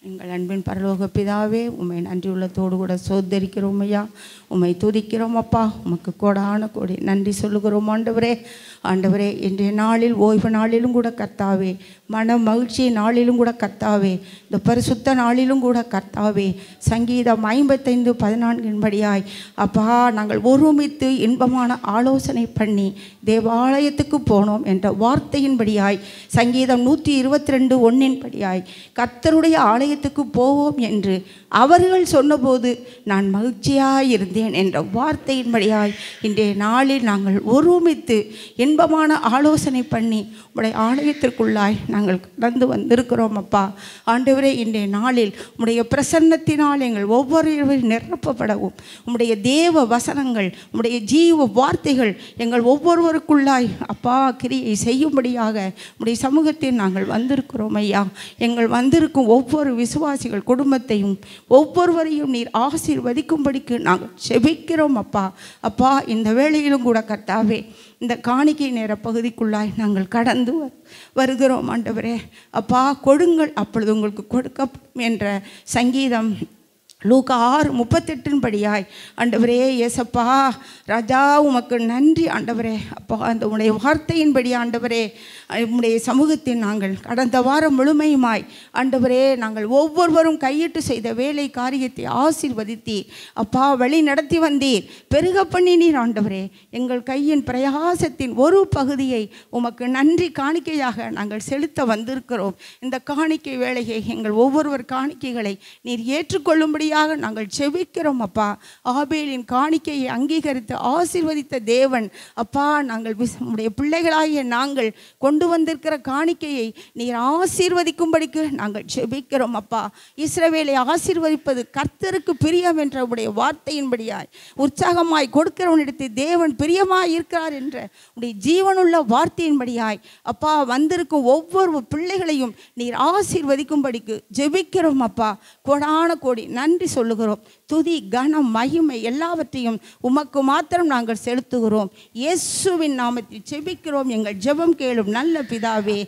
எங்கள் அன்பின் பரலோக பிதாவே, உம்மை நன்றி உள்ளத்தோடு கூட சோதரிக்கிறோம் ஐயா. உம்மை துதிக்கிறோம் அப்பா. உமக்கு கோடான கோடி நன்றி சொல்லுகிறோம் ஆண்டவரே. ஆண்டவரே, இன்றைய நாளில் ஓய்வு நாளிலும் கூட கர்த்தாவே, மன மகிழ்ச்சி நாளிலும் கூட கர்த்தாவே, இந்த பரிசுத்த நாளிலும் கூட கர்த்தாவே, சங்கீதம் 55:14 படியாய் அப்பா நாங்கள் ஒருமித்து இன்பமான ஆலோசனை பண்ணி தேவாலயத்துக்கு போனோம் என்ற வார்த்தையின்படியாய், சங்கீதம் 122:1 படியாய் கர்த்தருடைய ஆலயத்துக்கு போவோம் என்று அவர்கள் சொன்னபோது நான் மகிழ்ச்சியாயிருந்தேன் என்ற வார்த்தையின்படியாய் இன்றைய நாளில் நாங்கள் ஒருமித்து இன்பமான ஆலோசனை பண்ணி உடைய ஆலயத்திற்குள்ளாய் நாங்கள் கடந்து வந்திருக்கிறோம் அப்பா. ஆண்டவரே, இன்றைய நாளில் உடைய பிரசன்னத்தினால் எங்கள் ஒவ்வொருவரும் நிரப்பப்படவும், உம்முடைய தேவ வசனங்கள், உம்முடைய ஜீவ வார்த்தைகள் எங்கள் ஒவ்வொருவருக்குள்ளாய் அப்பா கிரியை செய்யும்படியாக உடைய சமூகத்தில் நாங்கள் வந்திருக்கிறோம் ஐயா. எங்கள் வந்திருக்கும் ஒவ்வொரு விசுவாசிகள் குடும்பத்தையும் ஒவ்வொருவரையும் நீர் ஆசீர்வதிக்கும்படிக்கு நாங்கள் செபிக்கிறோம் அப்பா. அப்பா, இந்த வேளையிலும் கூட கர்த்தாவே, இந்த காணிக்கை நேர பகுதிக்குள்ளாய் நாங்கள் கடந்து வருகிறோம் ஆண்டவரே. அப்பா, கொடுங்கள் அப்பொழுது உங்களுக்கு கொடுக்கப்படும் என்ற சங்கீதம் லூக்கா 6:38 படியாய் ஆண்டவரே, ஏசப்பா ராஜா உமக்கு நன்றி ஆண்டவரே. அப்பா, அந்த உடைய வார்த்தையின்படி ஆண்டவரே, உம்முடைய சமூகத்தில் நாங்கள் கடந்த வாரம் முழுமையுமாய் ஆண்டவரே நாங்கள் ஒவ்வொருவரும் கையிட்டு செய்த வேலை காரியத்தை ஆசீர்வதித்தீர் அப்பா. வழி நடத்தி வந்தீர், பெருக பண்ணினீர் ஆண்டவரே. எங்கள் கையின் பிரயாசத்தின் ஒரு பகுதியை உமக்கு நன்றி காணிக்கையாக நாங்கள் செலுத்த வந்திருக்கிறோம். இந்த காணிக்கை வேலையை எங்கள் ஒவ்வொருவர் காணிக்கைகளை நீர் ஏற்றுக்கொள்ளும்படியாக நாங்கள் செபிக்கிறோம் அப்பா. ஆபேலின் காணிக்கையை அங்கீகரித்து ஆசீர்வதித்த தேவன் அப்பா, நாங்கள் உம்முடைய பிள்ளைகளாகிய நாங்கள் கொண்டு வந்திருக்கிற காணிக்கையை நீர் ஆசீர்வதிக்கும்படிக்கு நாங்கள் செபிக்கிறோம் அப்பா. இஸ்ரவேலை ஆசீர்வதிப்பது கர்த்தருக்கு பிரியம் என்ற உடைய வார்த்தையின்படியாய் உற்சாகமாய் கொடுக்கிறவனிடத்தில் தேவன் பிரியமாய் இருக்கிறார் என்ற உடைய ஜீவனுள்ள வார்த்தையின்படியாய் அப்பா வந்திருக்கும் ஒவ்வொரு பிள்ளைகளையும் நீர் ஆசீர்வதிக்கும்படிக்கு ஜெபிக்கிறோம் அப்பா. கோடான கோடி நன்றி சொல்லுகிறோம். துதி கனம் மகிமை எல்லாவற்றையும் உமக்கு மாத்திரம் நாங்கள் செலுத்துகிறோம். இயேசுவின் நாமத்தில் ஜெபிக்கிறோம். எங்கள் ஜெபம் கேளும் நல்ல பிதாவே.